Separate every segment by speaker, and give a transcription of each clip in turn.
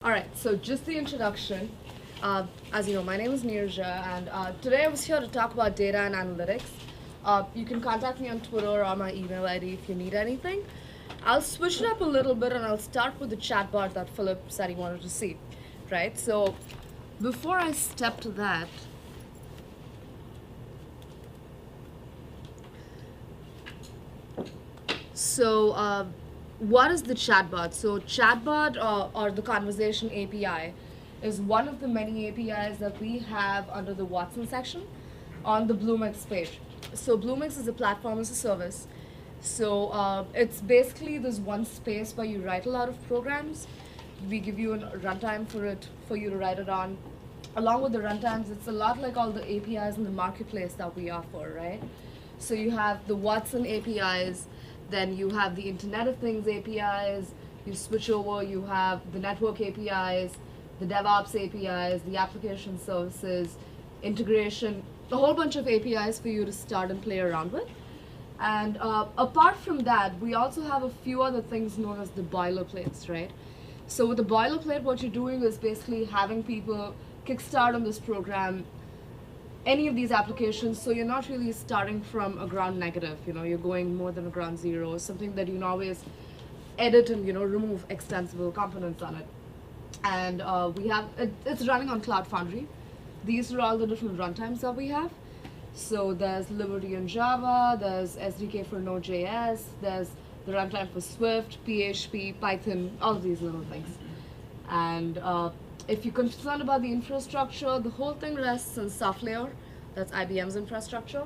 Speaker 1: All right, so just the introduction. As you know, my name is Nirja, and today I was here to talk about data and analytics. You can contact me on Twitter or my email ID if you need anything. I'll switch it up a little bit, and I'll start with the chatbot that Philip said he wanted to see, right? So before I step to that, what is the chatbot? So chatbot or the Conversation API is one of the many APIs that we have under the Watson section on the Bluemix page. So Bluemix is a platform as a service. So it's basically this one space where you write a lot of programs. We give you a runtime for you to write it on. Along with the runtimes, it's a lot like all the APIs in the marketplace that we offer, right? So you have the Watson APIs, then you have the Internet of Things APIs, you switch over, you have the network APIs, the DevOps APIs, the application services, integration, a whole bunch of APIs for you to start and play around with. And apart from that, we also have a few other things known as the boilerplates, right? So with the boilerplate, what you're doing is basically having people kickstart on this program, any of these applications, so you're not really starting from a ground negative, you're going more than a ground zero, something that you can always edit and remove extensible components on it. And it's running on Cloud Foundry. These are all the different runtimes that we have. So there's Liberty in Java, there's SDK for Node.js, there's the runtime for Swift, PHP, Python, all of these little things. And if you're concerned about the infrastructure, the whole thing rests on SoftLayer. That's IBM's infrastructure.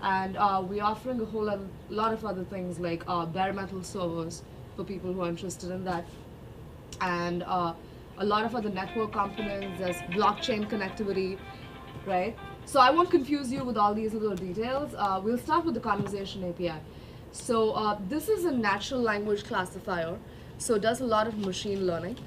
Speaker 1: And we're offering a whole lot of other things like bare metal servers for people who are interested in that. And a lot of other network components. There's blockchain connectivity, right? So I won't confuse you with all these little details. We'll start with the Conversation API. So this is a natural language classifier. So it does a lot of machine learning.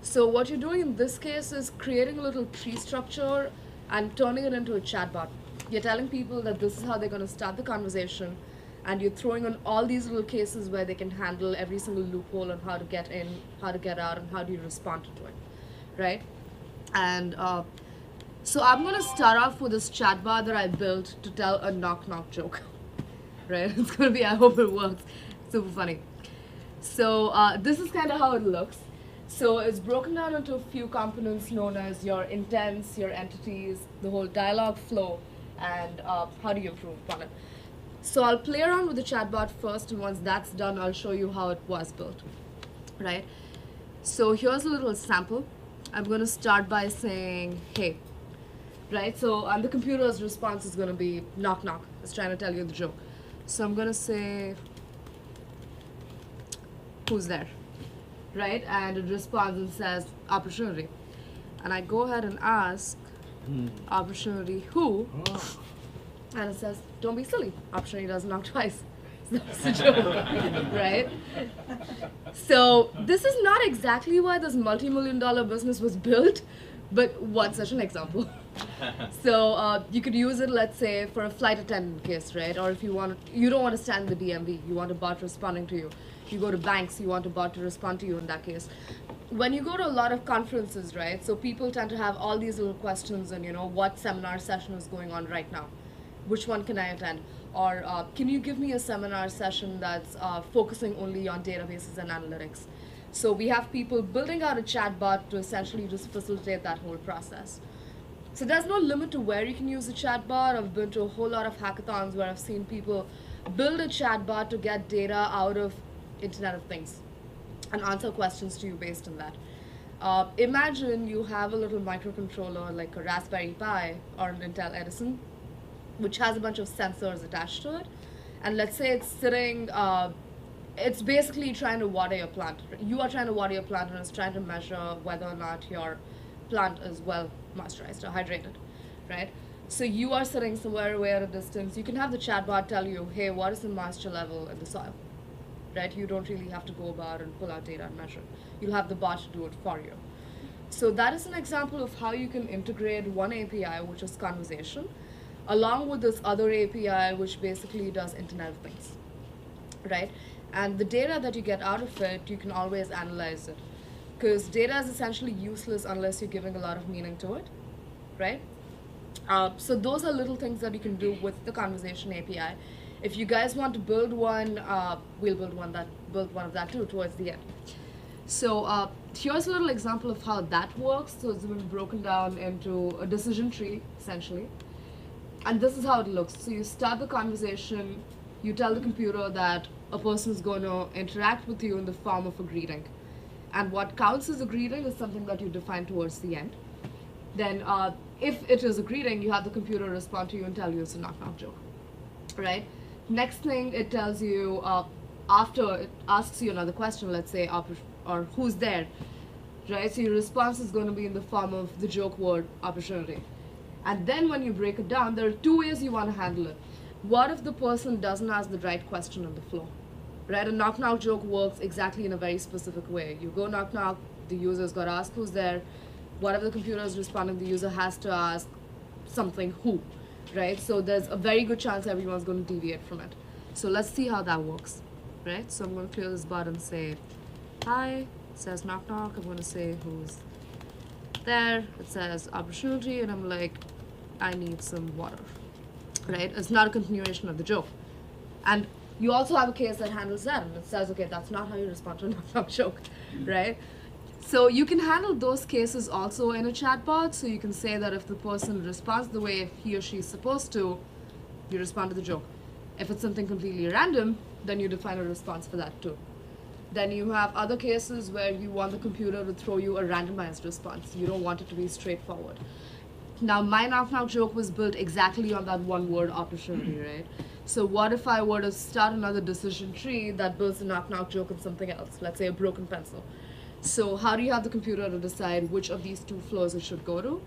Speaker 1: So what you're doing in this case is creating a little tree structure and turning it into a chatbot. You're telling people that this is how they're going to start the conversation, and you're throwing on all these little cases where they can handle every single loophole on how to get in, how to get out, and how do you respond to it, right? And so I'm going to start off with this chatbot that I built to tell a knock-knock joke, right? It's going to be, I hope it works, super funny. So this is kind of how it looks. So it's broken down into a few components known as your intents, your entities, the whole dialogue flow, and how do you improve upon it. So I'll play around with the chatbot first, and once that's done, I'll show you how it was built, right? So here's a little sample. I'm going to start by saying, hey, right? So the computer's response is going to be knock knock. It's trying to tell you the joke. So I'm going to say, who's there? Right? And it responds and says opportunity. And I go ahead and ask opportunity who, and it says, don't be silly. Opportunity doesn't knock twice. That's a joke, right? So this is not exactly why this multi-million-dollar business was built, but what's such an example? So you could use it, let's say, for a flight attendant case, right? Or if you don't want to stand in the DMV, you want a bot responding to you. You go to banks, you want a bot to respond to you in that case. When you go to a lot of conferences, right, so people tend to have all these little questions on, what seminar session is going on right now? Which one can I attend? Or can you give me a seminar session that's focusing only on databases and analytics? So we have people building out a chatbot to essentially just facilitate that whole process. So there's no limit to where you can use a chatbot. I've been to a whole lot of hackathons where I've seen people build a chatbot to get data out of Internet of Things and answer questions to you based on that. Imagine you have a little microcontroller like a Raspberry Pi or an Intel Edison, which has a bunch of sensors attached to it. And let's say it's sitting, it's basically trying to water your plant. You are trying to water your plant and it's trying to measure whether or not your plant is well moisturized or hydrated, right? So you are sitting somewhere away at a distance. You can have the chatbot tell you, hey, what is the moisture level in the soil? Right? You don't really have to go about and pull out data and measure. You'll have the bot to do it for you. So that is an example of how you can integrate one API, which is conversation, along with this other API, which basically does Internet of Things, right? And the data that you get out of it, you can always analyze it. because data is essentially useless unless you're giving a lot of meaning to it, right? So those are little things that you can do with the Conversation API. If you guys want to build one, we'll build one of that too towards the end. So here's a little example of how that works. So it's been broken down into a decision tree, essentially. And this is how it looks. So you start the conversation, you tell the computer that a person is going to interact with you in the form of a greeting. And what counts as a greeting is something that you define towards the end. Then if it is a greeting, you have the computer respond to you and tell you it's a knock-knock joke, right? Next thing it tells you, after it asks you another question, let's say, or who's there, right? So your response is going to be in the form of the joke word opportunity. And then when you break it down, there are two ways you want to handle it. What if the person doesn't ask the right question on the floor, right? A knock-knock joke works exactly in a very specific way. You go knock-knock, the user's got to ask who's there. Whatever the computer is responding, the user has to ask something who, right? So there's a very good chance everyone's going to deviate from it. So let's see how that works, right? So I'm going to clear this button and say, hi, it says knock knock. I'm going to say who's there. It says opportunity, and I'm like, I need some water, right? It's not a continuation of the joke. And you also have a case that handles that, and it says, okay, that's not how you respond to a knock knock joke, right? So you can handle those cases also in a chatbot. So you can say that if the person responds the way he or she is supposed to, you respond to the joke. If it's something completely random, then you define a response for that too. Then you have other cases where you want the computer to throw you a randomized response. You don't want it to be straightforward. Now, my knock-knock joke was built exactly on that one-word opportunity, right? So what if I were to start another decision tree that builds a knock-knock joke on something else, let's say a broken pencil? So how do you have the computer to decide which of these two flows it should go to?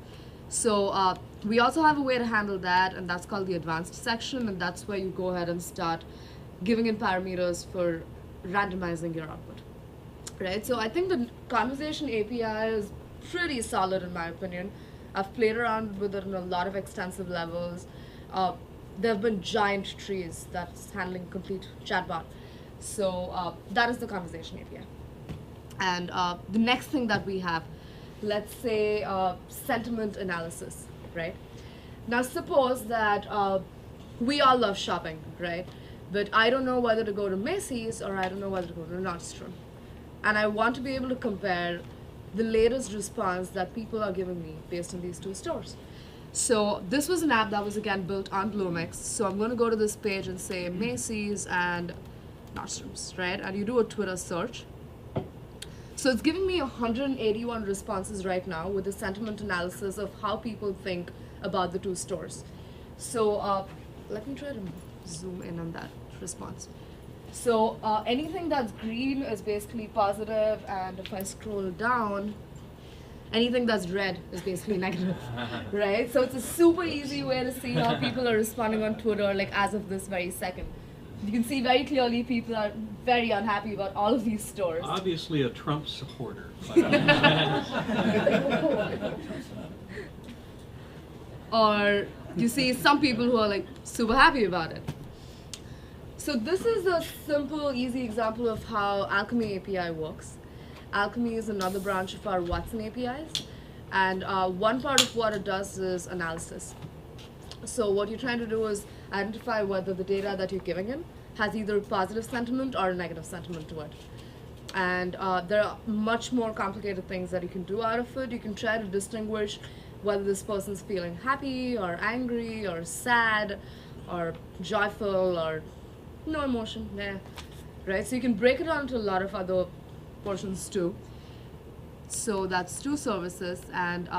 Speaker 1: So we also have a way to handle that, and that's called the advanced section, and that's where you go ahead and start giving in parameters for randomizing your output, right? So I think the Conversation API is pretty solid in my opinion. I've played around with it on a lot of extensive levels. There have been giant trees that's handling complete chatbot. So that is the Conversation API. And the next thing that we have, let's say sentiment analysis, right? Now suppose that we all love shopping, right? But I don't know whether to go to Macy's or I don't know whether to go to Nordstrom. And I want to be able to compare the latest response that people are giving me based on these two stores. So this was an app that was again built on Bluemix. So I'm going to go to this page and say Macy's and Nordstrom's, right? And you do a Twitter search. So it's giving me 181 responses right now with a sentiment analysis of how people think about the two stores. So let me try to zoom in on that response. So anything that's green is basically positive, and if I scroll down, anything that's red is basically negative, right? So it's a super easy way to see how people are responding on Twitter, like as of this very second. You can see very clearly people are very unhappy about all of these stores.
Speaker 2: Obviously a Trump supporter.
Speaker 1: Or you see some people who are like super happy about it. So this is a simple, easy example of how Alchemy API works. Alchemy is another branch of our Watson APIs, and one part of what it does is analysis. So what you're trying to do is identify whether the data that you're giving in has either a positive sentiment or a negative sentiment to it. And there are much more complicated things that you can do out of it. You can try to distinguish whether this person's feeling happy or angry or sad or joyful or no emotion, right? So you can break it down into a lot of other portions too. So that's two services, and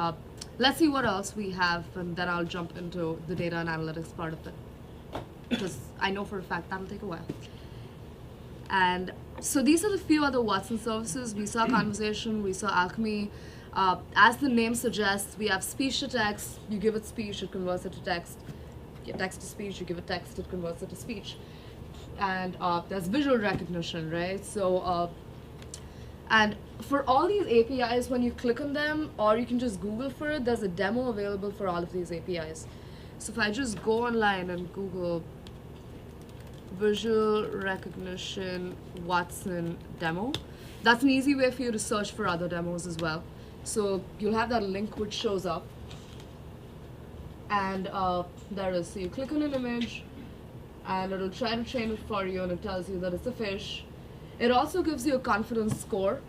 Speaker 1: let's see what else we have, and then I'll jump into the data and analytics part of it, because I know for a fact that'll take a while. And so these are the few other Watson services. We saw Conversation, we saw Alchemy. As the name suggests, we have speech to text. You give it speech, it converts it to text. You text to speech, you give it text, it converts it to speech. And there's visual recognition, right? So, and for all these APIs, when you click on them, or you can just Google for it, there's a demo available for all of these APIs. So if I just go online and Google visual recognition Watson demo. That's an easy way for you to search for other demos as well. So you'll have that link which shows up. And there it is. So you click on an image, and it'll try to train it for you, and it tells you that it's a fish. It also gives you a confidence score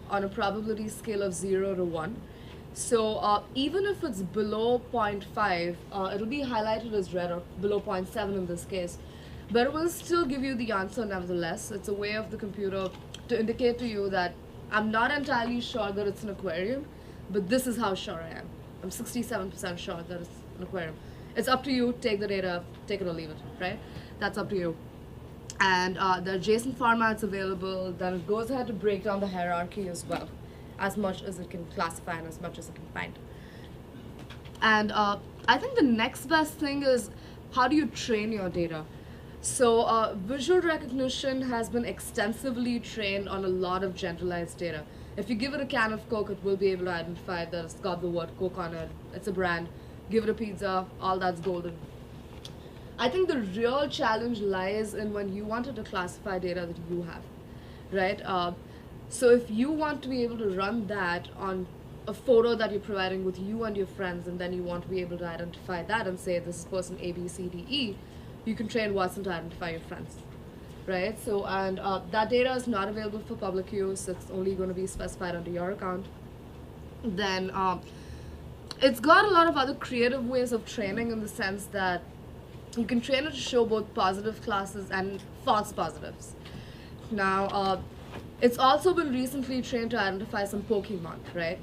Speaker 1: on a probability scale of 0 to 1. So even if it's below 0.5, it'll be highlighted as red, or below 0.7 in this case. But it will still give you the answer nevertheless. It's a way of the computer to indicate to you that I'm not entirely sure that it's an aquarium, but this is how sure I am. I'm 67% sure that it's an aquarium. It's up to you. Take the data, take it or leave it, right? That's up to you. And there are JSON formats available. Then it goes ahead to break down the hierarchy as well, as much as it can classify and as much as it can find. And I think the next best thing is, how do you train your data? So visual recognition has been extensively trained on a lot of generalized data. If you give it a can of Coke, it will be able to identify that it's got the word Coke on it. It's a brand. Give it a pizza, all that's golden. I think the real challenge lies in when you wanted to classify data that you have, right? So if you want to be able to run that on a photo that you're providing with you and your friends, and then you want to be able to identify that and say this is person A, B, C, D, E, you can train Watson to identify your friends, right? So, and that data is not available for public use. It's only going to be specified under your account. Then it's got a lot of other creative ways of training, in the sense that you can train it to show both positive classes and false positives. Now, it's also been recently trained to identify some Pokemon, right?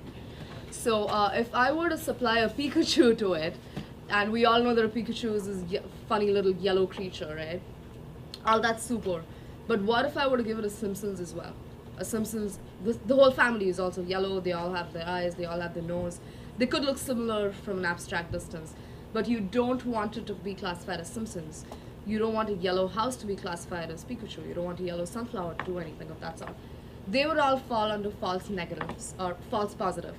Speaker 1: So if I were to supply a Pikachu to it, and we all know that a Pikachu is this funny little yellow creature, right? All that's super. But what if I were to give it a Simpsons as well? A Simpsons, the whole family is also yellow, they all have their eyes, they all have their nose. They could look similar from an abstract distance, but you don't want it to be classified as Simpsons. You don't want a yellow house to be classified as Pikachu. You don't want a yellow sunflower to do anything of that sort. They would all fall under false negatives or false positive.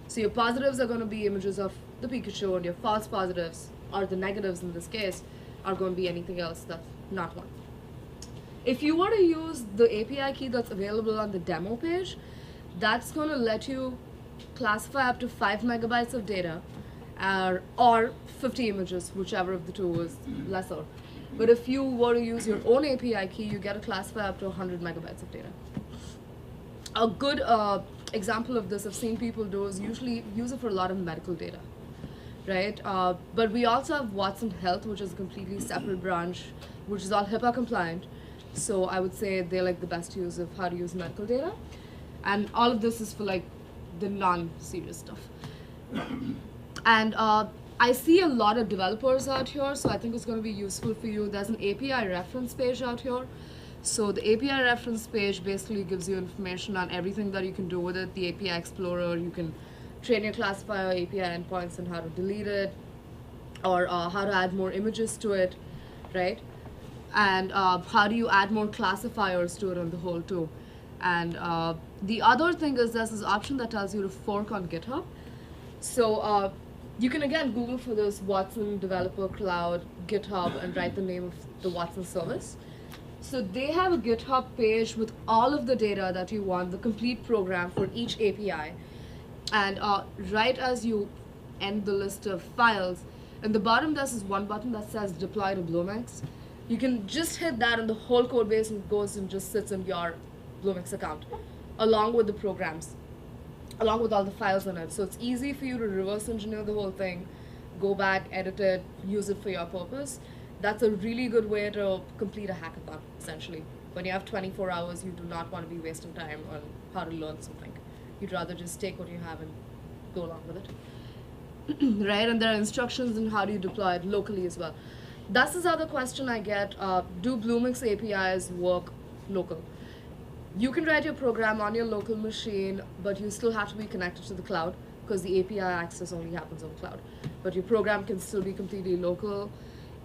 Speaker 1: So your positives are going to be images of the Pikachu, and your false positives, or the negatives in this case, are going to be anything else that's not one. If you were to use the API key that's available on the demo page, that's going to let you classify up to 5 megabytes of data, or 50 images, whichever of the two is lesser. But if you were to use your own API key, you get to classify up to 100 megabytes of data. A good example of this I've seen people do is usually use it for a lot of medical data, right? But we also have Watson Health, which is a completely separate branch, which is all HIPAA compliant. So I would say they're like the best use of how to use medical data. And all of this is for like the non-serious stuff. And I see a lot of developers out here, so I think it's going to be useful for you. There's an API reference page out here. So the API reference page basically gives you information on everything that you can do with it. The API Explorer, you can train your classifier API endpoints and how to delete it, or how to add more images to it, right? And how do you add more classifiers to it on the whole too. And the other thing is there's this option that tells you to fork on GitHub. So you can again Google for this Watson Developer Cloud GitHub and write the name of the Watson service. So they have a GitHub page with all of the data that you want, the complete program for each API. And right as you end the list of files, in the bottom there's this one button that says deploy to Bluemix. You can just hit that and the whole code base goes and just sits in your Bluemix account, along with the programs, along with all the files in it. So it's easy for you to reverse engineer the whole thing, go back, edit it, use it for your purpose. That's a really good way to complete a hackathon, essentially. When you have 24 hours, you do not want to be wasting time on how to learn something. You'd rather just take what you have and go along with it. Right? And there are instructions on how do you deploy it locally as well. That's this other question I get. Do Bluemix APIs work local? You can write your program on your local machine, but you still have to be connected to the cloud, because the API access only happens on cloud. But your program can still be completely local.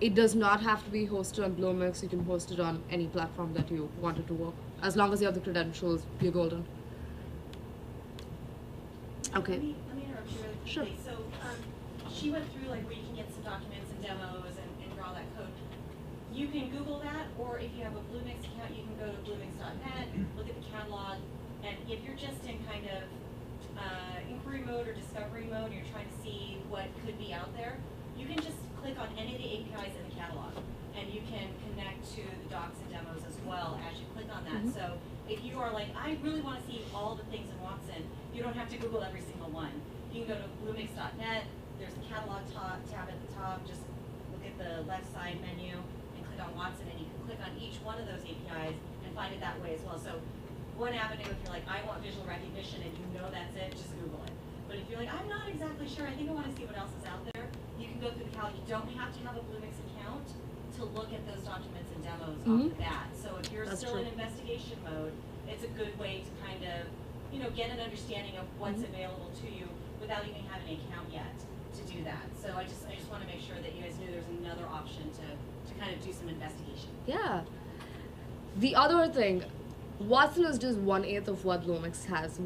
Speaker 1: It does not have to be hosted on Bluemix. You can host it on any platform that you want it to work. As long as you have the credentials, you're golden. Okay.
Speaker 3: Let me interrupt you really quickly.
Speaker 1: Sure.
Speaker 3: So she went through like where you can get some documents and demos and draw that code. you can Google that, or if you have a Bluemix account, you can go to bluemix.net, look at the catalog, and if you're just in kind of inquiry mode or discovery mode, and you're trying to see what could be out there, you can just click on any of the APIs in the catalog, and you can connect to the docs and demos as well as you click on that. So if you are like, I really want to see all the things in Watson, you don't have to Google every single one. You can go to bluemix.net, there's a catalog tab at the top, just look at the left side menu and click on Watson, and you can click on each one of those APIs and find it that way as well. So one avenue, if you're like, I want visual recognition and you know that's it, just Google it. But if you're like, I'm not exactly sure, I think I want to see what else is out there, you can go through the catalog. You don't have to have a Bluemix account to look at those documents and demos off of that. So if you're still in investigation mode, it's a good way to kind of, you know, get an understanding of what's available to you without even having an account yet to do that. So I just want to make sure that you guys knew there's another option to kind of do some investigation.
Speaker 1: Yeah. The other thing, Watson is just 1/8 of what Bluemix has.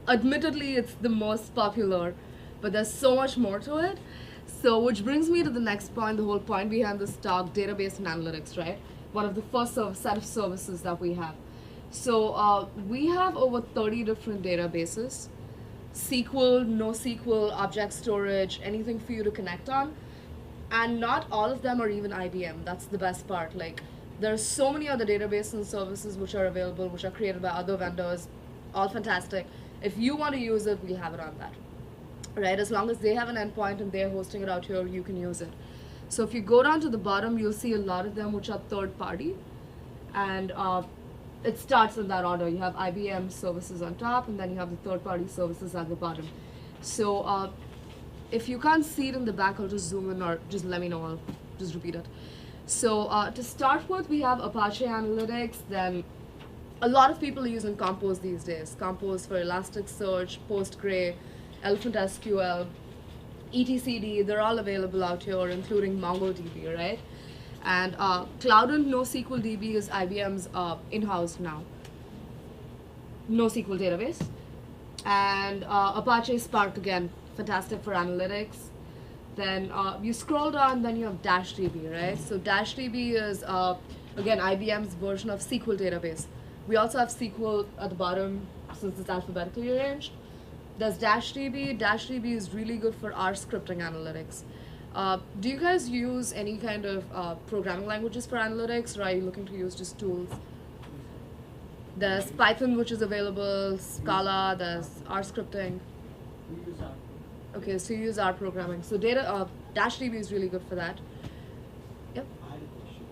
Speaker 1: Admittedly, it's the most popular, but there's so much more to it. So, which brings me to the next point, the whole point behind this talk, database and analytics, right? One of the first set of services that we have. So, we have over 30 different databases. SQL, NoSQL, object storage, anything for you to connect on. And not all of them are even IBM. That's the best part. Like, there's so many other databases and services which are available, which are created by other vendors, all fantastic. If you want to use it, we'll have it on that, right? As long as they have an endpoint and they're hosting it out here, you can use it. So if you go down to the bottom, you'll see a lot of them which are third party, and it starts in that order. You have IBM services on top, and then you have the third party services at the bottom. So if you can't see it in the back, I'll just zoom in, or just let me know, I'll just repeat it. So to start with, we have Apache Analytics. Then a lot of people are using Compose these days. Compose for Elasticsearch, Postgre, Elephant SQL, etcd, they're all available out here, including MongoDB, right? And Cloud and NoSQL DB is IBM's in-house now NoSQL database. And Apache Spark, again, fantastic for analytics. Then you scroll down, then you have Dashdb, right? So Dashdb is, again, IBM's version of SQL database. We also have SQL at the bottom, since it's alphabetically arranged. There's Dashdb. Dashdb is really good for R scripting analytics. Do you guys use any kind of programming languages for analytics, or are you looking to use just tools? There's Python, which is available, Scala, there's R scripting.
Speaker 4: We use R.
Speaker 1: Okay, so you use R programming. So Dashdb is really good for that. Yep.
Speaker 4: I had a question.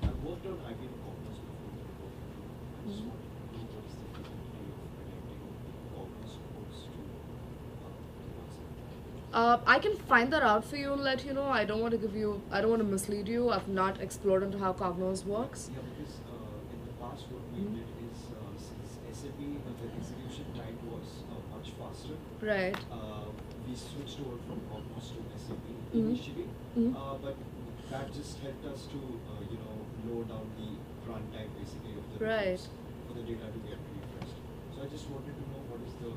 Speaker 4: I worked on IBM Cognos before. I just wanted to know what is the feasibility of connecting Cognos codes to
Speaker 1: I can find that out for you and let you know. I don't want to mislead you. I've not explored into how Cognos works.
Speaker 4: Yeah, because in the past what we did is since SAP, the execution time was much faster.
Speaker 1: Right.
Speaker 4: We switched over from Cognos to SAP initially, but that just helped us to lower down the runtime basically of the reports for the data to get refreshed. So I just wanted to know what is the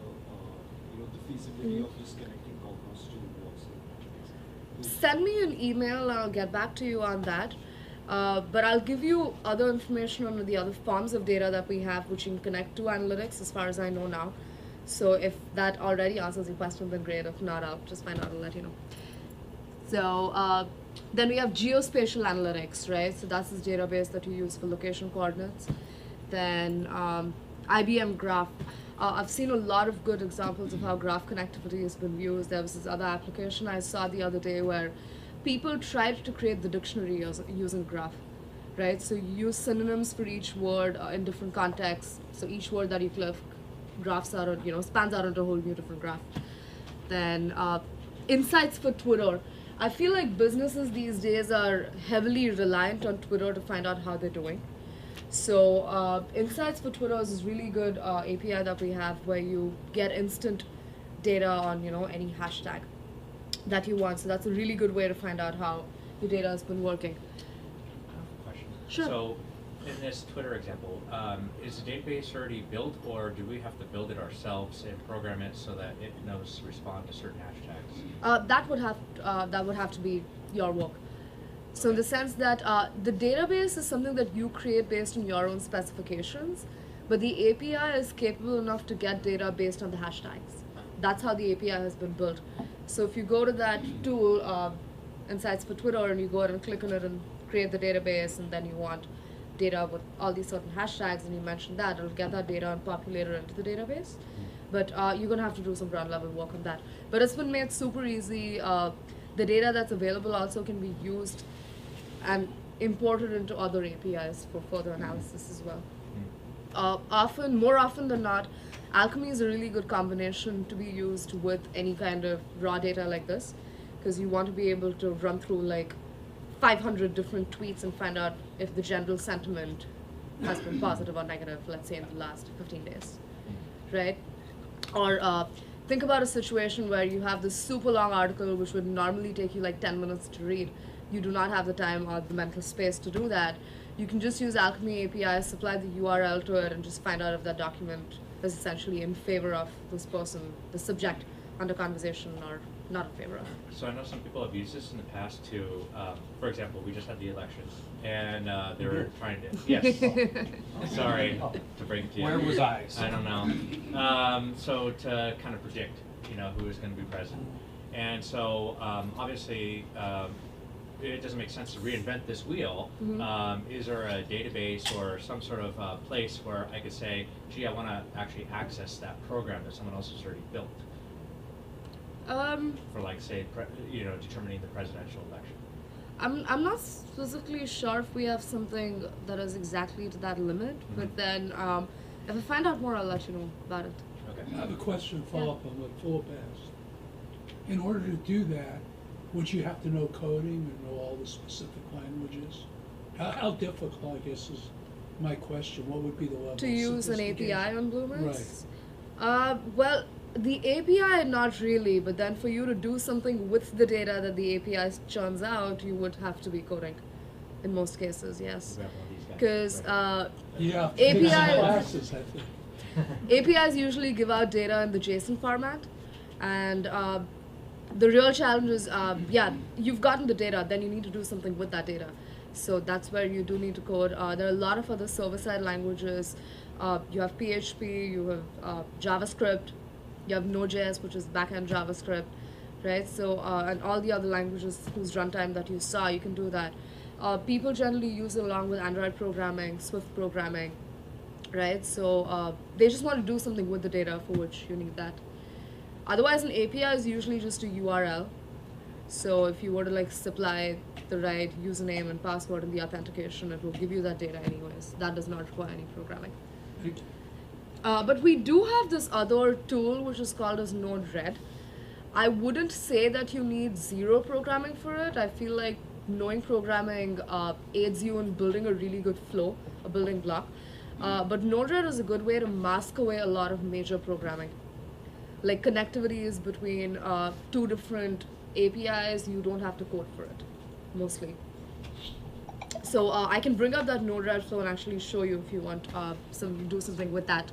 Speaker 4: the feasibility of just connecting Cognos to Watson.
Speaker 1: Send me an email and I'll get back to you on that. But I'll give you other information on the other forms of data that we have which you can connect to analytics, as far as I know now. So if that already answers your question, then great. If not, I'll just find out and let you know. So then we have geospatial analytics, right? So that's this database that you use for location coordinates. Then IBM Graph. I've seen a lot of good examples of how graph connectivity has been used. There was this other application I saw the other day where people tried to create the dictionary using graph, right? So you use synonyms for each word in different contexts. So each word that you click graphs out, spans out into a whole new different graph. Then insights for Twitter. I feel like businesses these days are heavily reliant on Twitter to find out how they're doing. So insights for Twitter is this really good API that we have where you get instant data on any hashtag that you want. So that's a really good way to find out how your data has been working.
Speaker 5: I have a question.
Speaker 1: Sure.
Speaker 5: So in this Twitter example, is the database already built, or do we have to build it ourselves and program it so that it knows to respond to certain hashtags?
Speaker 1: That would have to be your work. So in the sense that the database is something that you create based on your own specifications, but the API is capable enough to get data based on the hashtags. That's how the API has been built. So if you go to that tool, Insights for Twitter, and you go ahead and click on it and create the database, and then you want data with all these certain hashtags, and you mention that, it'll get that data and populate it into the database. But you're going to have to do some ground level work on that. But it's been made super easy. The data that's available also can be used and imported into other APIs for further analysis as well. More often than not, Alchemy is a really good combination to be used with any kind of raw data like this, because you want to be able to run through like 500 different tweets and find out if the general sentiment has been positive or negative, let's say in the last 15 days, right? Or think about a situation where you have this super long article which would normally take you like 10 minutes to read. You do not have the time or the mental space to do that. You can just use Alchemy API, supply the URL to it, and just find out if that document is essentially in favor of this person, the subject under conversation, or not in favor of.
Speaker 5: So I know some people have used this in the past to, for example, we just had the elections, and they were trying to, yes, sorry to break it to you.
Speaker 2: Where was I?
Speaker 5: I don't know. So to kind of predict, who is going to be president. And so obviously it doesn't make sense to reinvent this wheel. Is there a database or some sort of place where I could say, gee, I want to actually access that program that someone else has already built? For like, say, determining the presidential election.
Speaker 1: I'm not physically sure if we have something that is exactly to that limit, but then if I find out more, I'll let you know about it.
Speaker 5: Okay.
Speaker 6: I have a question to follow up on what Philip asked. In order to do that, would you have to know coding and know all the specific languages? How difficult, I guess, is my question. What would be the level
Speaker 1: To
Speaker 6: of
Speaker 1: use an API
Speaker 6: sophistication?
Speaker 1: on Bluemix?
Speaker 6: Right.
Speaker 1: Well, the API, not really, but then for you to do something with the data that the API churns out, you would have to be coding in most cases, yes. Because
Speaker 6: Yeah,
Speaker 1: API
Speaker 6: classes, I think.
Speaker 1: APIs usually give out data in the JSON format, and the real challenge is, you've gotten the data, then you need to do something with that data. So that's where you do need to code. There are a lot of other server-side languages. You have PHP, you have JavaScript, you have Node.js, which is backend JavaScript, right? So, and all the other languages whose runtime that you saw, you can do that. People generally use it along with Android programming, Swift programming, right? So they just want to do something with the data for which you need that. Otherwise, an API is usually just a URL. So if you were to like supply the right username and password in the authentication, it will give you that data anyways. That does not require any programming. But we do have this other tool which is called as Node-RED. I wouldn't say that you need zero programming for it. I feel like knowing programming aids you in building a really good flow, a building block. But Node-RED is a good way to mask away a lot of major programming. Like connectivities between two different APIs, you don't have to code for it, mostly. So I can bring up that Node-RED flow and actually show you if you want do something with that.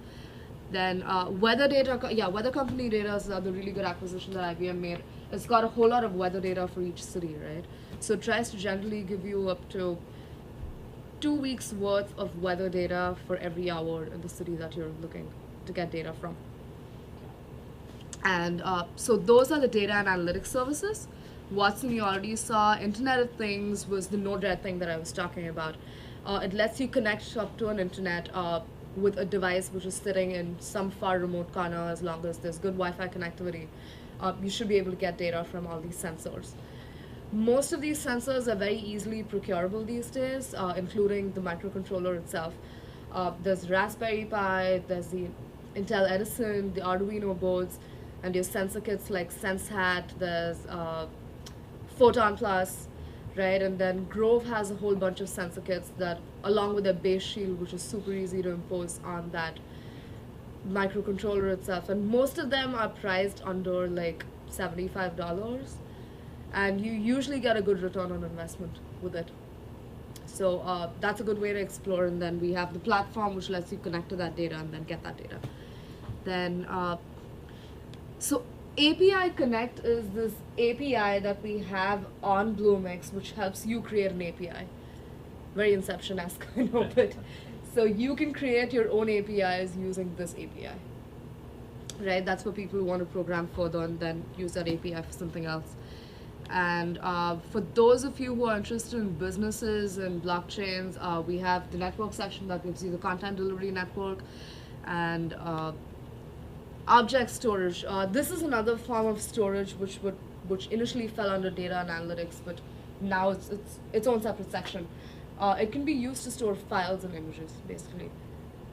Speaker 1: Then weather data, weather company data is the really good acquisition that IBM made. It's got a whole lot of weather data for each city, right? So it tries to generally give you up to 2 weeks worth of weather data for every hour in the city that you're looking to get data from. And so those are the data and analytics services. Watson you already saw. Internet of Things was the Node-RED thing that I was talking about. It lets you connect up to an internet with a device which is sitting in some far remote corner. As long as there's good Wi-Fi connectivity, you should be able to get data from all these sensors. Most of these sensors are very easily procurable these days, including the microcontroller itself. There's Raspberry Pi, there's the Intel Edison, the Arduino boards, and your sensor kits like SenseHat, there's Photon Plus, right? And then Grove has a whole bunch of sensor kits that, along with their base shield, which is super easy to impose on that microcontroller itself. And most of them are priced under like $75. And you usually get a good return on investment with it. So that's a good way to explore. And then we have the platform which lets you connect to that data and then get that data. Then, so API Connect is this API that we have on Bluemix, which helps you create an API. Very Inception-esque, I know, but so you can create your own APIs using this API. Right? That's for people who want to program further and then use that API for something else. And for those of you who are interested in businesses and blockchains, we have the network section that gives you the content delivery network and object storage. This is another form of storage which initially fell under data and analytics, but now it's its own separate section. It can be used to store files and images, basically.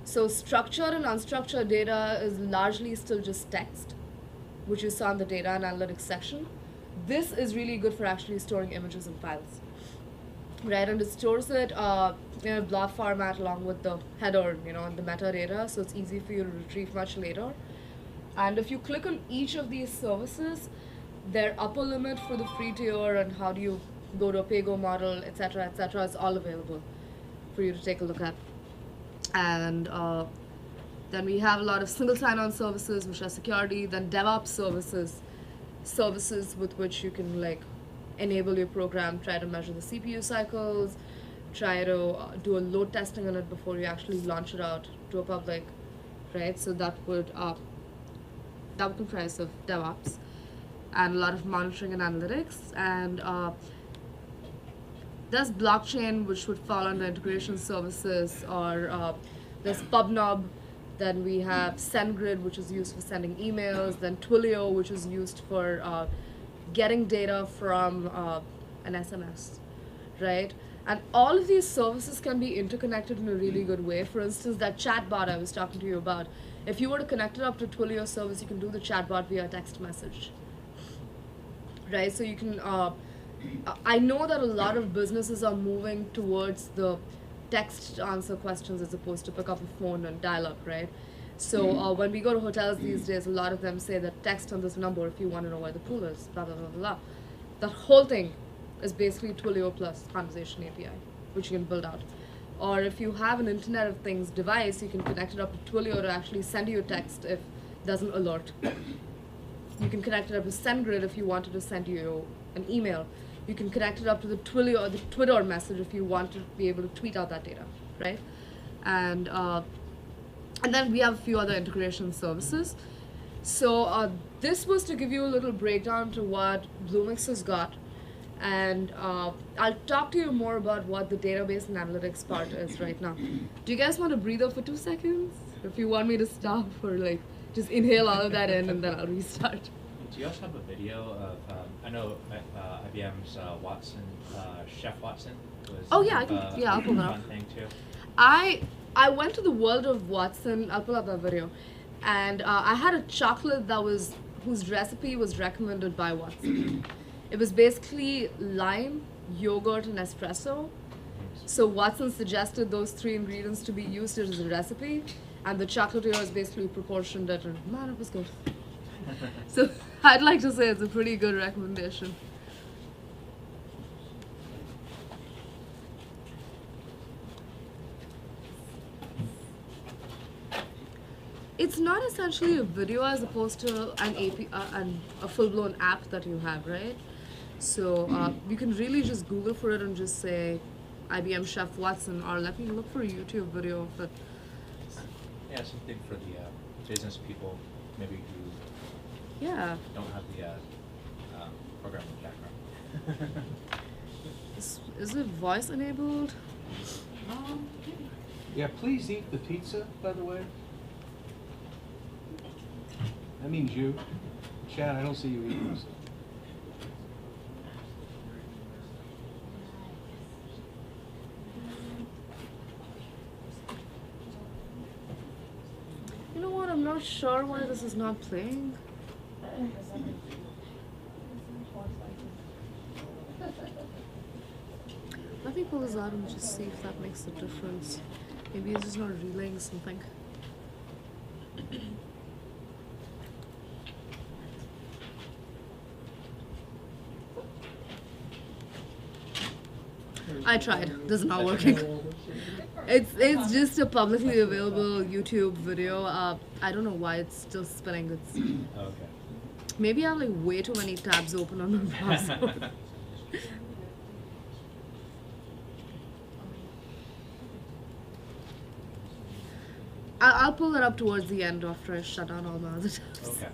Speaker 1: So structured and unstructured data is largely still just text, which you saw in the data and analytics section. This is really good for actually storing images and files, right? And it stores it in a blob format along with the header, and the metadata, so it's easy for you to retrieve much later. And if you click on each of these services, their upper limit for the free tier and how do you go to a pay-go model, etc., is all available for you to take a look at. And then we have a lot of single sign-on services, which are security, then DevOps services with which you can enable your program, try to measure the CPU cycles, try to do a load testing on it before you actually launch it out to a public, right? So that would comprise of DevOps and a lot of monitoring and analytics. And there's blockchain, which would fall under integration services, or there's PubNob. Then we have SendGrid, which is used for sending emails. Then Twilio, which is used for getting data from an SMS, right? And all of these services can be interconnected in a really good way. For instance, that chatbot I was talking to you about, if you were to connect it up to Twilio service, you can do the chatbot via text message, right? So you can, I know that a lot of businesses are moving towards the text to answer questions as opposed to pick up a phone and dial up, right? So when we go to hotels these days, a lot of them say that text on this number if you want to know where the pool is, blah, blah, blah, blah. That whole thing is basically Twilio plus Conversation API, which you can build out. Or if you have an Internet of Things device, you can connect it up to Twilio to actually send you a text if there's an alert. You can connect it up to SendGrid if you wanted to send you an email. You can connect it up to the Twilio or the Twitter message if you want to be able to tweet out that data, right? And then we have a few other integration services. So this was to give you a little breakdown to what Bluemix has got. And I'll talk to you more about what the database and analytics part is right now. Do you guys want to breathe up for 2 seconds? If you want me to stop or just inhale all of that in and then I'll restart.
Speaker 5: Do you also have a video of, I know IBM's Watson, Chef Watson was
Speaker 1: Oh yeah, I'll pull that
Speaker 5: fun
Speaker 1: up.
Speaker 5: thing too.
Speaker 1: I went to the world of Watson. I'll pull up that video, and I had a chocolate whose recipe was recommended by Watson. It was basically lime, yogurt, and espresso. So Watson suggested those 3 ingredients to be used as a recipe, and the chocolatier is basically proportioned it, and man, it was good. So I'd like to say it's a pretty good recommendation. It's not essentially a video as opposed to an API and a full-blown app that you have, right? So you can really just Google for it and just say IBM Chef Watson, or let me look for a YouTube video of it.
Speaker 5: Yeah, something for the business people, maybe who
Speaker 1: Yeah.
Speaker 5: don't have the programming background.
Speaker 1: Is it voice enabled?
Speaker 7: Yeah, please eat the pizza, by the way. That means you. Chad, I don't see you eating this.
Speaker 1: You know what? I'm not sure why this is not playing. Let me pull this out and just see if that makes a difference. Maybe it's just not relaying something. I tried. This is not working. It's just a publicly available YouTube video. I don't know why it's still spinning. It's
Speaker 5: Okay.
Speaker 1: Maybe I have like way too many tabs open on my browser. I'll pull that up towards the end after I shut down all my other tabs.
Speaker 5: Okay.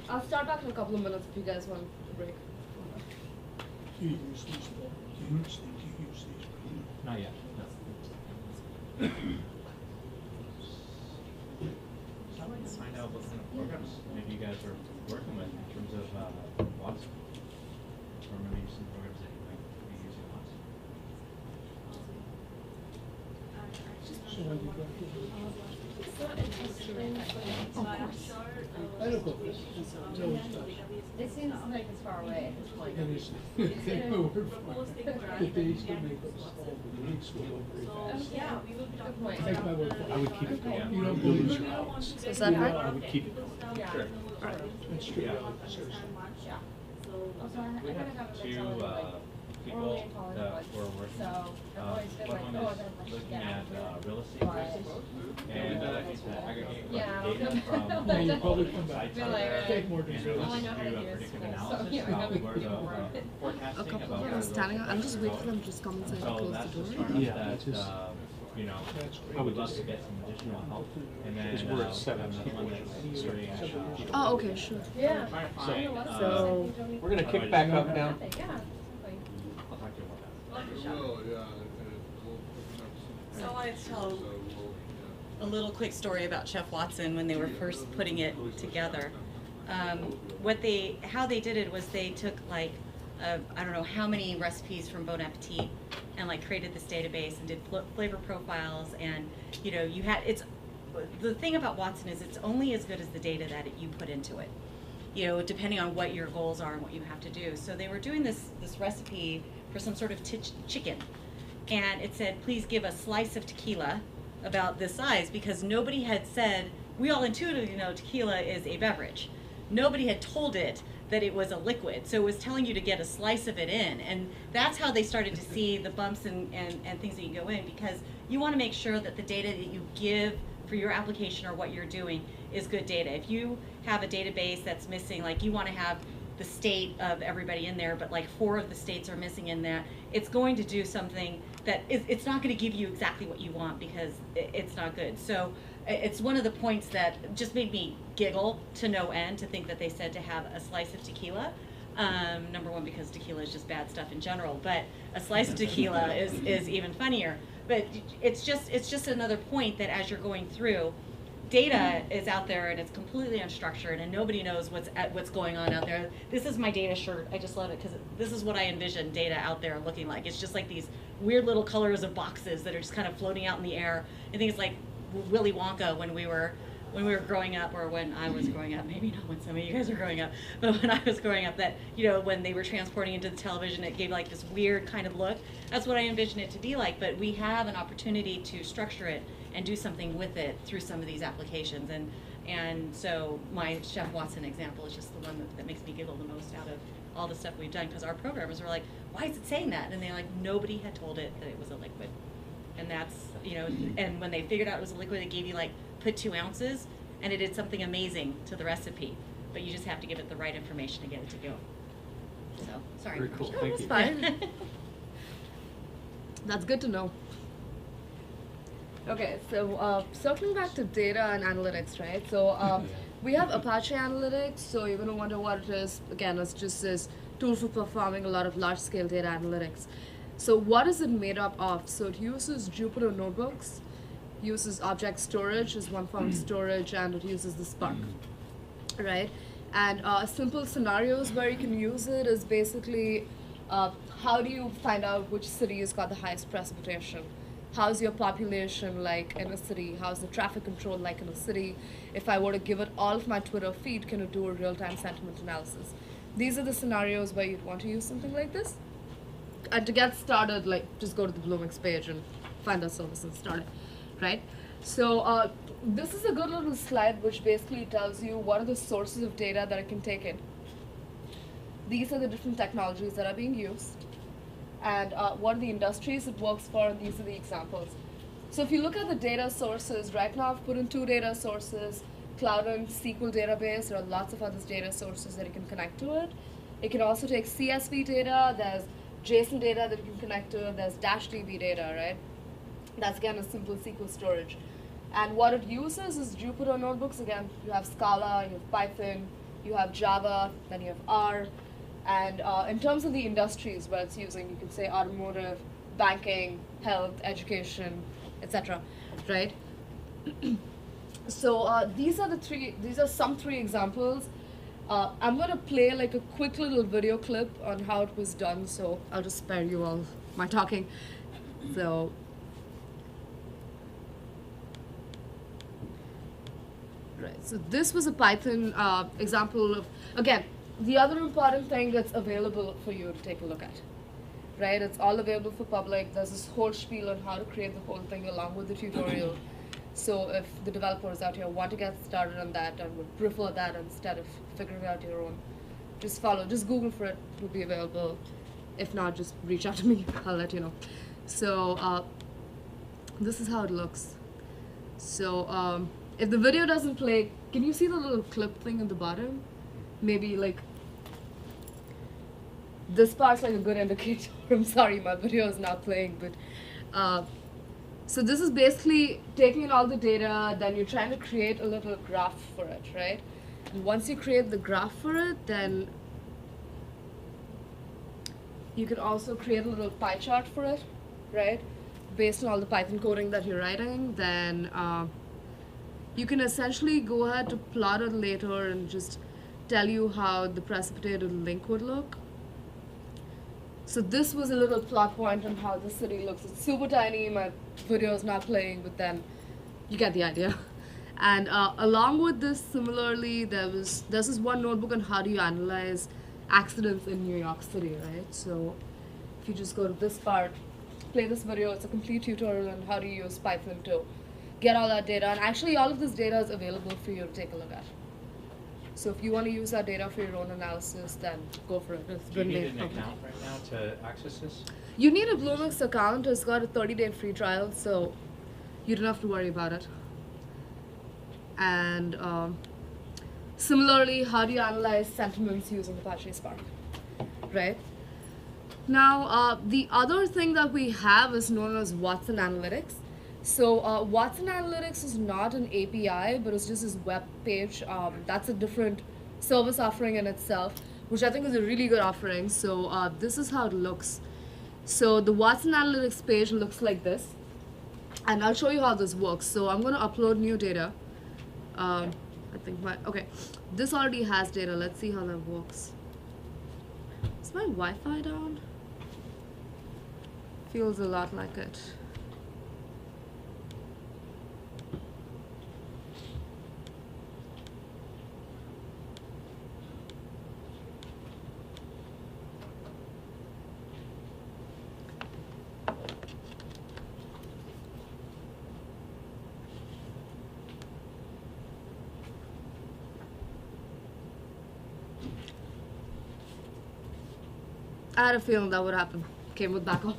Speaker 1: I'll start back in a couple of minutes if you guys want a break.
Speaker 6: Do you use these, Paul? Do you use these?
Speaker 5: Not yet. No. I'd like to find out what kind of programs maybe you guys are working with in terms of Watson, or maybe some programs that you might be using Watson.
Speaker 6: So have you got to I don't know.
Speaker 8: It seems like it's far away at this point.
Speaker 6: And it's, take my word for it. The days to make us all the weeks will go very fast.
Speaker 8: Yeah, we will be
Speaker 1: Good point.
Speaker 6: Take my word for it.
Speaker 7: I would keep it going.
Speaker 6: You don't lose your hours.
Speaker 1: Is that right?
Speaker 7: I would keep it going.
Speaker 8: Yeah.
Speaker 5: Sure.
Speaker 6: That's true.
Speaker 5: Yeah.
Speaker 6: Seriously.
Speaker 8: Yeah. Also, I
Speaker 5: We
Speaker 8: gotta
Speaker 5: have
Speaker 8: have a
Speaker 5: two
Speaker 8: mentality like
Speaker 5: people
Speaker 8: early in college
Speaker 5: that
Speaker 8: was.
Speaker 5: we're working.
Speaker 8: So I've always been
Speaker 5: One
Speaker 8: like,
Speaker 5: of
Speaker 8: oh,
Speaker 5: them
Speaker 8: then I
Speaker 5: is
Speaker 8: should
Speaker 5: looking
Speaker 8: get
Speaker 5: at
Speaker 8: out of
Speaker 5: real
Speaker 8: it.
Speaker 5: estate prices, and it's to aggregate
Speaker 8: Yeah.
Speaker 5: data from
Speaker 6: Yeah, you probably come back.
Speaker 5: sites out
Speaker 8: Like,
Speaker 5: there,
Speaker 6: Take more
Speaker 5: and
Speaker 6: details.
Speaker 5: really
Speaker 8: All I know how to
Speaker 5: do
Speaker 8: do
Speaker 5: a
Speaker 8: is
Speaker 5: predictive
Speaker 8: school, so,
Speaker 5: analysis
Speaker 8: yeah, I
Speaker 5: about
Speaker 8: know
Speaker 5: where the
Speaker 8: what
Speaker 1: A
Speaker 5: forecasting
Speaker 1: couple
Speaker 5: about
Speaker 1: of
Speaker 5: where
Speaker 1: them
Speaker 5: the
Speaker 1: standing up. I'm just waiting for
Speaker 5: going.
Speaker 1: them to just come inside and
Speaker 5: So
Speaker 1: close
Speaker 5: that's
Speaker 1: the
Speaker 5: the
Speaker 1: door.
Speaker 5: startup
Speaker 7: Yeah,
Speaker 5: that,
Speaker 7: it's just-
Speaker 5: you know,
Speaker 6: That's great.
Speaker 5: I would love to get some additional help. And then,
Speaker 7: Because we're at
Speaker 5: we
Speaker 7: 7
Speaker 5: have another one that's starting at,
Speaker 1: Oh, okay, sure.
Speaker 8: Yeah.
Speaker 5: trying to find,
Speaker 1: So-
Speaker 7: We're gonna kick back up now.
Speaker 8: Yeah.
Speaker 5: I'll talk to you about that.
Speaker 9: So I wanted to tell a little quick story about Chef Watson when they were first putting it together. How they did it was they took like, I don't know how many recipes from Bon Appetit and like created this database and did flavor profiles, and you know, the thing about Watson is it's only as good as the data that you put into it, you know, depending on what your goals are and what you have to do. So they were doing this recipe for some sort of chicken, and it said, please give a slice of tequila about this size, because nobody had said, we all intuitively know tequila is a beverage. Nobody had told it that it was a liquid, so it was telling you to get a slice of it in, and that's how they started to see the bumps and things that you go in, because you want to make sure that the data that you give for your application or what you're doing is good data. If you have a database that's missing, like you want to have the state of everybody in there, but like 4 of the states are missing in that, it's going to do something that it's not going to give you exactly what you want, because it's not good. So it's one of the points that just made me giggle to no end to think that they said to have a slice of tequila. Number one, because tequila is just bad stuff in general, but a slice of tequila is even funnier. But it's just another point that as you're going through, data is out there and it's completely unstructured and nobody knows what's going on out there. This is my data shirt. I just love it because this is what I envision data out there looking like. It's just like these weird little colors of boxes that are just kind of floating out in the air. I think it's like Willy Wonka when we were growing up, or when I was growing up, maybe not when some of you guys are growing up, but when I was growing up, that, you know, when they were transporting into the television, it gave like this weird kind of look. That's what I envision it to be like, but we have an opportunity to structure it and do something with it through some of these applications. And so my Chef Watson example is just the one that makes me giggle the most out of all the stuff we've done, because our programmers were like, why is it saying that? And they're like, nobody had told it that it was a liquid. And that's, you know, and when they figured out it was a liquid, they gave you like, put 2 ounces, and it did something amazing to the recipe. But you just have to give it the right information to get it to go. So, sorry.
Speaker 7: Very cool.
Speaker 1: Oh,
Speaker 7: Thank
Speaker 1: that's
Speaker 7: you.
Speaker 1: fine. That's good to know. Okay, so circling back to data and analytics, right? So we have Apache Analytics, so you're going to wonder what it is. Again, it's just this tool for performing a lot of large-scale data analytics. So what is it made up of? So it uses Jupyter notebooks, uses object storage as one form of storage, and it uses the Spark, right? And simple scenarios where you can use it is basically how do you find out which city has got the highest precipitation? How's your population like in a city? How's the traffic control like in a city? If I were to give it all of my Twitter feed, can it do a real-time sentiment analysis? These are the scenarios where you'd want to use something like this. And to get started, like, just go to the Bluemix page and find our service and start it, right? So this is a good little slide which basically tells you what are the sources of data that it can take in. These are the different technologies that are being used, and what are the industries it works for, and these are the examples. So if you look at the data sources, right now I've put in 2 data sources, Cloud and SQL database. There are lots of other data sources that you can connect to it. It can also take CSV data, there's JSON data that you can connect to it, there's Dashdb data, right? That's again a simple SQL storage. And what it uses is Jupyter notebooks. Again, you have Scala, you have Python, you have Java, then you have R. And in terms of the industries where it's using, you can say automotive, banking, health, education, etc. Right? So these are some 3 examples. I'm gonna play like a quick little video clip on how it was done, so I'll just spare you all my talking. So right, so this was a Python example of, again, the other important thing that's available for you to take a look at, right? It's all available for public. There's this whole spiel on how to create the whole thing along with the tutorial. So if the developers out here want to get started on that and would prefer that instead of figuring it out your own, just Google for it. It will be available. If not, just reach out to me. I'll let you know. So this is how it looks. So if the video doesn't play, can you see the little clip thing at the bottom? Maybe like this part's like a good indicator. I'm sorry, my video is not playing, but so this is basically taking in all the data, then you're trying to create a little graph for it, right? And once you create the graph for it, then you can also create a little pie chart for it, right? Based on all the Python coding that you're writing, then you can essentially go ahead to plot it later and just tell you how the precipitated link would look. So this was a little plot point on how the city looks. It's super tiny, my video is not playing, but then you get the idea. And along with this, similarly, there's this one notebook on how do you analyze accidents in New York City, right? So if you just go to this part, play this video, it's a complete tutorial on how to use Python to get all that data. And actually all of this data is available for you to take a look at. So if you want to use that data for your own analysis, then go for it. It's
Speaker 5: Do you
Speaker 1: been
Speaker 5: need
Speaker 1: made
Speaker 5: an
Speaker 1: public.
Speaker 5: account right now to access this?
Speaker 1: You need a Bluemix account. It's got a 30-day free trial, so you don't have to worry about it. And similarly, how do you analyze sentiments using Apache Spark, right? Now, the other thing that we have is known as Watson Analytics. So Watson Analytics is not an API, but it's just this web page. That's a different service offering in itself, which I think is a really good offering. So this is how it looks. So the Watson Analytics page looks like this. And I'll show you how this works. So I'm going to upload new data. I think okay, this already has data. Let's see how that works. Is my Wi-Fi down? Feels a lot like it. I had a feeling that would happen. Came with backup.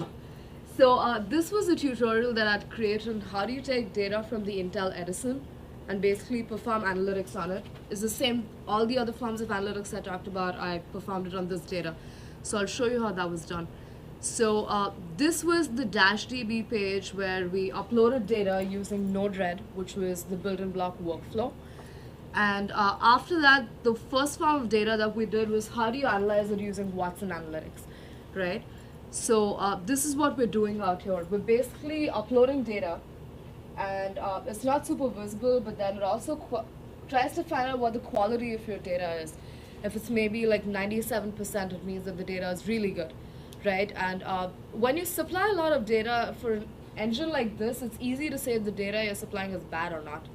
Speaker 1: So this was a tutorial that I'd created on how do you take data from the Intel Edison and basically perform analytics on it. It's the same, all the other forms of analytics I talked about, I performed it on this data. So I'll show you how that was done. So this was the Dashdb page where we uploaded data using Node-RED, which was the built-in block workflow. And after that, the first form of data that we did was how do you analyze it using Watson Analytics, right? So this is what we're doing out here. We're basically uploading data, and it's not super visible, but then it also tries to find out what the quality of your data is. If it's maybe like 97%, it means that the data is really good, right? And when you supply a lot of data for an engine like this, it's easy to say if the data you're supplying is bad or not.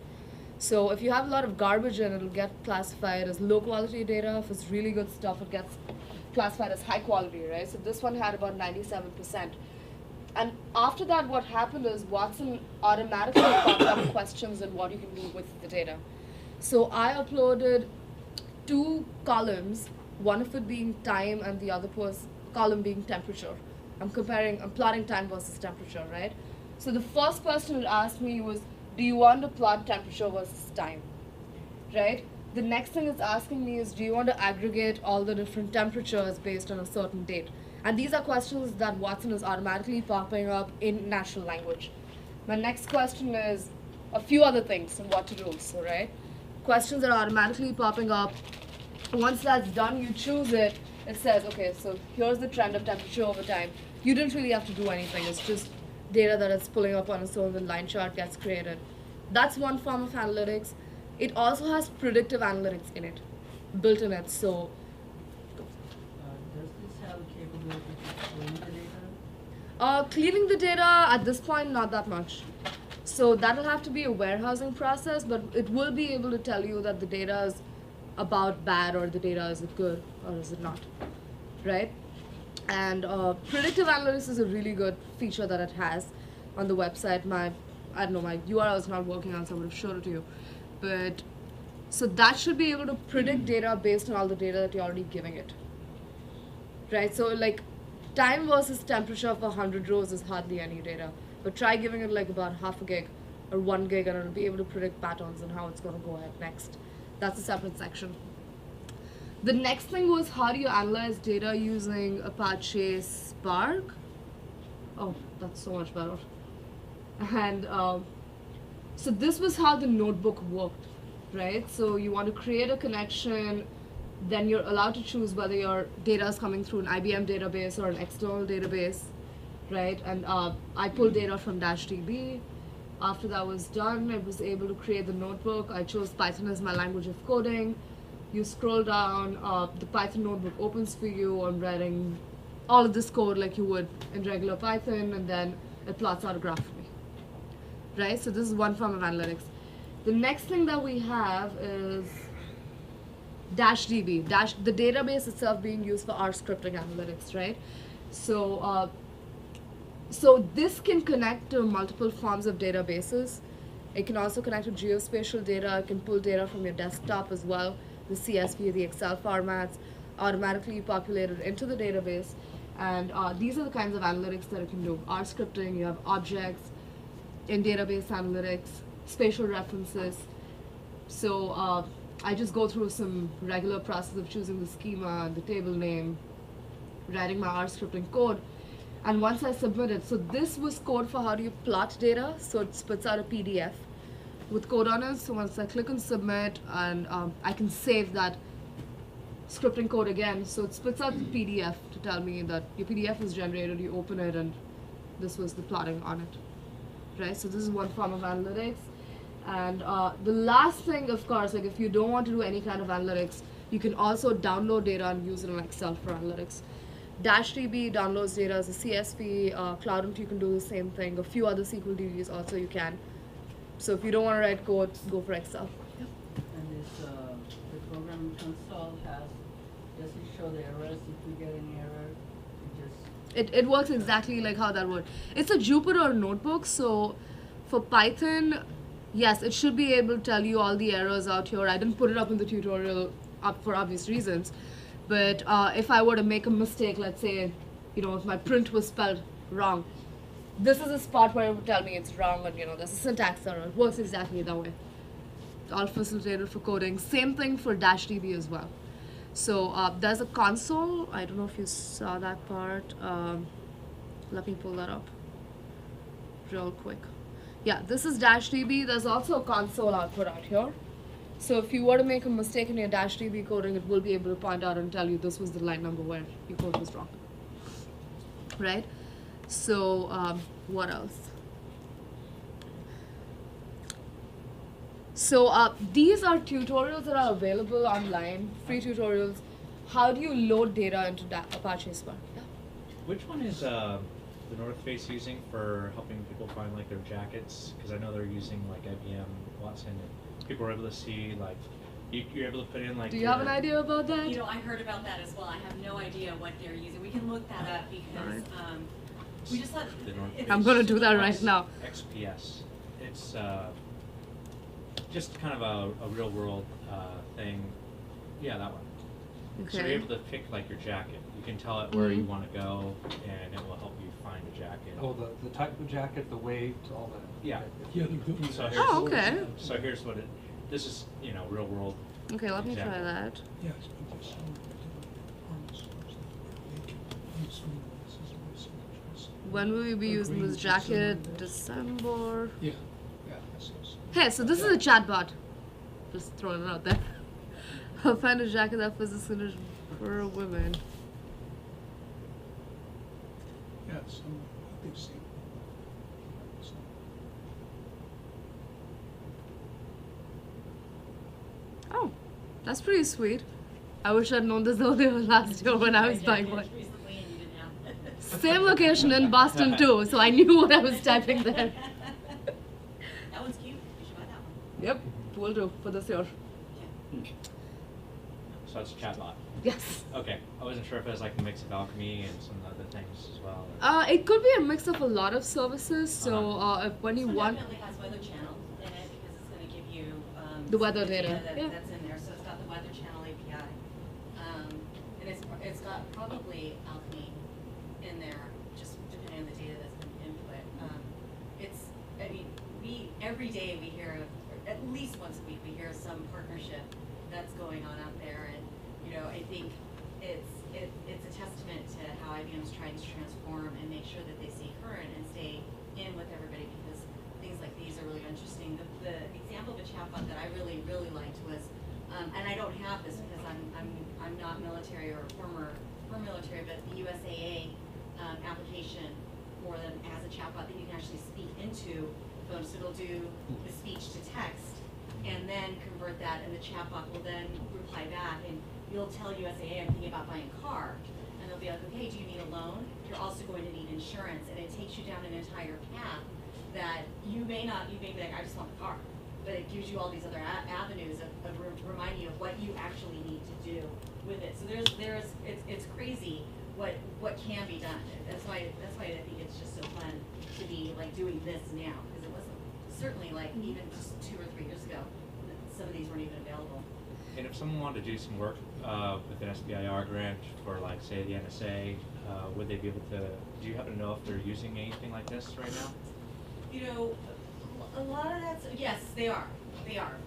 Speaker 1: So if you have a lot of garbage in it, it'll get classified as low quality data. If it's really good stuff, it gets classified as high quality, right? So this one had about 97%. And after that, what happened is Watson automatically popped up questions and what you can do with the data. So I uploaded 2 columns, one of it being time and the other column being temperature. I'm plotting time versus temperature, right? So the first question it asked me was, do you want to plot temperature versus time, right? The next thing it's asking me is, do you want to aggregate all the different temperatures based on a certain date? And these are questions that Watson is automatically popping up in natural language. My next question is a few other things and what to do, so right? Questions are automatically popping up. Once that's done, you choose it. It says, okay, so here's the trend of temperature over time. You didn't really have to do anything. It's just data that is pulling up on its own. The line chart gets created. That's one form of analytics. It also has predictive analytics in it, built in it. So
Speaker 10: Does this have capability to clean the data?
Speaker 1: cleaning the data at this point, not that much. So that'll have to be a warehousing process, but it will be able to tell you that the data is about bad or the data is it good or is it not, right? And predictive analytics is a really good feature that it has on the website. My URL is not working on, so I would have showed it to you. But so that should be able to predict data based on all the data that you're already giving it, right? So like time versus temperature for 100 rows is hardly any data, but try giving it like about half a gig or 1 gig and it'll be able to predict patterns and how it's going to go ahead next. That's a separate section. The next thing was, how do you analyze data using Apache Spark? Oh, that's so much better. And so this was how the notebook worked, right? So you want to create a connection, then you're allowed to choose whether your data is coming through an IBM database or an external database, right? And I pulled data from Dashdb. After that was done, I was able to create the notebook. I chose Python as my language of coding. You scroll down, the Python notebook opens for you. I'm writing all of this code like you would in regular Python, and then it plots out a graph for me, right? So this is one form of analytics. The next thing that we have is Dashdb, the database itself being used for our scripting analytics, right? So so this can connect to multiple forms of databases. It can also connect to geospatial data. It can pull data from your desktop as well. The CSV, the Excel formats, automatically populated into the database. And these are the kinds of analytics that it can do. R scripting, you have objects, in database analytics, spatial references. So I just go through some regular process of choosing the schema, the table name, writing my R scripting code. And once I submit it, so this was code for how do you plot data. So it spits out a PDF with code on it. So once I click on submit, and I can save that scripting code again. So it spits out the PDF to tell me that your PDF is generated, you open it, and this was the plotting on it, right? So this is one form of analytics. And the last thing, of course, like if you don't want to do any kind of analytics, you can also download data and use it in Excel for analytics. Dashdb downloads data as a CSV. Cloudant, you can do the same thing. A few other SQL DBs also you can. So if you don't want to write code, go for Excel. Yep.
Speaker 10: And this, the program console does it show the errors if you get any error?
Speaker 1: It works exactly like how that would. It's a Jupyter notebook, so for Python, yes, it should be able to tell you all the errors out here. I didn't put it up in the tutorial for obvious reasons. But if I were to make a mistake, let's say, if my print was spelled wrong, this is a spot where it would tell me it's wrong, and there's a syntax error. It works exactly that way. It's all facilitated for coding. Same thing for Dashdb as well. So there's a console. I don't know if you saw that part. Let me pull that up real quick. Yeah, this is Dashdb. There's also a console output out here. So if you were to make a mistake in your Dashdb coding, it will be able to point out and tell you this was the line number where your code was wrong, right? So what else? So these are tutorials that are available online, free tutorials. How do you load data into Apache Spark? Yeah.
Speaker 5: Which one is the North Face using for helping people find like their jackets? Because I know they're using like IBM Watson. People are able to see, like, you're able to put in, like...
Speaker 1: Do you have an idea about that?
Speaker 3: I heard about that as well. I have no idea what they're using. We can look that up because We just thought
Speaker 5: The North
Speaker 3: it's
Speaker 1: I'm gonna do that right
Speaker 3: just-
Speaker 1: now.
Speaker 5: XPS. It's just kind of a real world thing. Yeah, that one. So you're
Speaker 1: Okay.
Speaker 5: able to pick like your jacket. You can tell it where you want to go, and it will help you find a jacket.
Speaker 7: Oh, the type of jacket, the weight, all that.
Speaker 5: Yeah.
Speaker 6: Yeah, they're good with
Speaker 5: So
Speaker 6: that.
Speaker 5: here's,
Speaker 1: Oh, okay.
Speaker 5: So here's what it. This is real world.
Speaker 1: Okay, let me try
Speaker 5: example.
Speaker 1: that.
Speaker 6: Yes, but there's some department stores that they can use some of this as a research.
Speaker 1: When will we be
Speaker 6: Or
Speaker 1: using
Speaker 6: green
Speaker 1: this
Speaker 6: chips and
Speaker 1: jacket?
Speaker 6: like that.
Speaker 1: December.
Speaker 6: Yeah, yeah, that's those.
Speaker 1: Hey, so this is a chatbot. Just throwing it out there. I'll find a jacket that fits the sinners for women.
Speaker 6: Yeah, some, they've seen. So,
Speaker 1: Oh, that's pretty sweet. I wish I'd known this earlier last year when I was buying one.
Speaker 3: Recently and you didn't have it.
Speaker 1: Same location in Boston too, so I knew what I was typing there.
Speaker 3: That one's cute. You should buy that one.
Speaker 1: Yep, will do for this year.
Speaker 5: So it's a chatbot.
Speaker 1: Yes.
Speaker 5: Okay. I wasn't sure if it was like a mix of Alchemy and some other things as well. or-
Speaker 1: It could be a mix of a lot of services. So if when you
Speaker 3: This one
Speaker 1: want,
Speaker 3: definitely has weather channel in it because it's going to give you
Speaker 1: The weather data.
Speaker 3: that,
Speaker 1: Yeah.
Speaker 3: that's in there. So it's got the weather channel API, and it's got probably Alchemy in there, just depending on the data that's been input. We every day we hear of, or at least once a week, we hear of some partnership that's going on out there, and I think it's a testament to how IBM's trying to transform and make sure that they stay current and stay in with everybody, because things like these are really interesting. The example of a chatbot that I really liked was, and I don't have this because I'm not military or former military, but the USAA application for them as a chatbot that you can actually speak into phone. So it'll do the speech to text and then convert that, and the chatbot will then reply back, and you'll tell USAA, I'm thinking about buying a car, and they'll be like, okay, do you need a loan? You're also going to need insurance, and it takes you down an entire path that you may be like, I just want the car, but it gives you all these other avenues of reminding you of what you actually need to do with it. So it's crazy what can be done. That's why I think it's just so fun to be like doing this now, because it wasn't certainly like even just 2 or 3 years ago, some of these weren't even available.
Speaker 5: And if someone wanted to do some work with an SBIR grant for, like, say, the NSA, would they be able to? Do you happen to know if they're using anything like this right now?
Speaker 3: A lot of that's, yes, they are,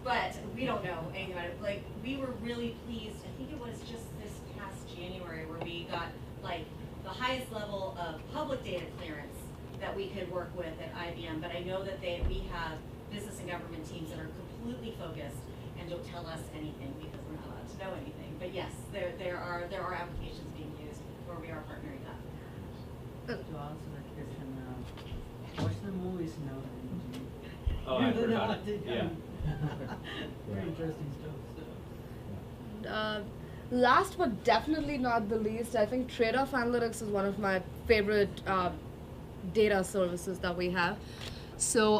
Speaker 3: but we don't know anything about it. Like, we were really pleased, I think it was just this past January, where we got like the highest level of public data clearance that we could work with at IBM, but I know that we have business and government teams that are completely focused and don't tell us anything because we're not allowed to know anything. But yes, there are applications being used where we are partnering up.
Speaker 10: To answer that question, watch the movies now.
Speaker 5: Oh, I've heard about it. Yeah.
Speaker 10: Very interesting stuff. So.
Speaker 1: Last but definitely not the least, I think Trade-off Analytics is one of my favorite data services that we have. So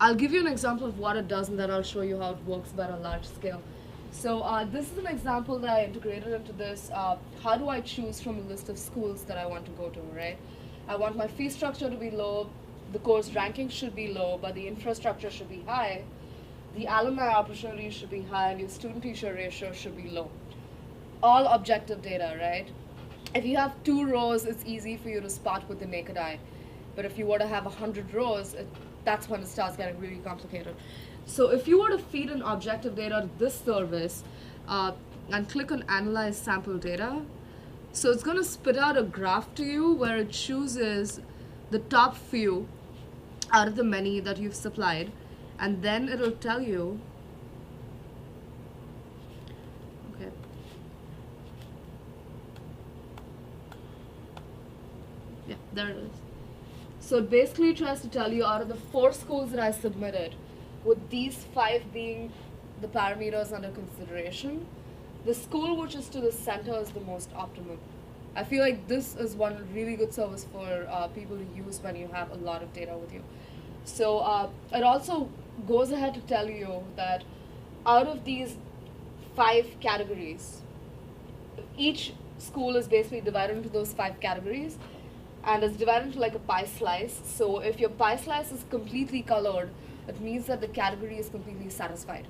Speaker 1: I'll give you an example of what it does, and then I'll show you how it works better on large scale. So this is an example that I integrated into this. How do I choose from a list of schools that I want to go to, right? I want my fee structure to be low, the course ranking should be low, but the infrastructure should be high. The alumni opportunities should be high, and your student-teacher ratio should be low. All objective data, right? If you have 2 rows, it's easy for you to spot with the naked eye. But if you were to have 100 rows, that's when it starts getting really complicated. So if you were to feed in objective data to this service and click on Analyze Sample Data, so it's going to spit out a graph to you where it chooses the top few out of the many that you've supplied, and then it'll tell you, okay, yeah, there it is. So it basically tries to tell you, out of the 4 schools that I submitted, with these 5 being the parameters under consideration, the school which is to the center is the most optimum. I feel like this is one really good service for people to use when you have a lot of data with you. So it also goes ahead to tell you that out of these 5 categories, each school is basically divided into those 5 categories. and it's divided into like a pie slice. So if your pie slice is completely colored, it means that the category is completely satisfied.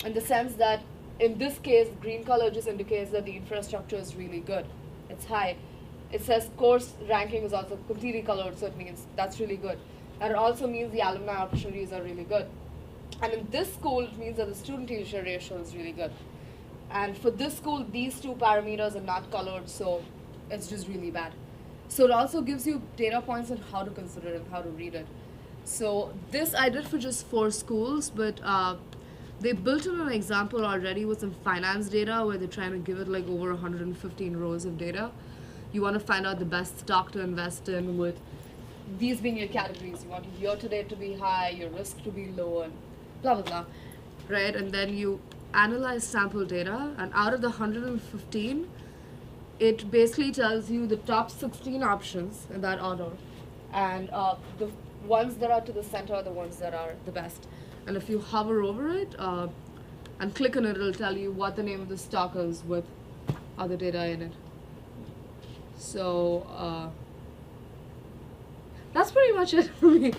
Speaker 1: In the sense that in this case, green color just indicates that the infrastructure is really good. It's high. It says course ranking is also completely colored, so it means that's really good. And it also means the alumni opportunities are really good. And in this school, it means that the student-teacher ratio is really good. And for this school, these two parameters are not colored, so it's just really bad. So it also gives you data points on how to consider it and how to read it. So this I did for just 4 schools, but they built in an example already with some finance data where they're trying to give it like over 115 rows of data. You want to find out the best stock to invest in with these being your categories. You want your year-to-date to be high, your risk to be low, and blah, blah, blah, right? And then you analyze sample data, and out of the 115, it basically tells you the top 16 options in that order, and the ones that are to the center are the ones that are the best. And if you hover over it and click on it, it'll tell you what the name of the stock is with other data in it. So that's pretty much it for me.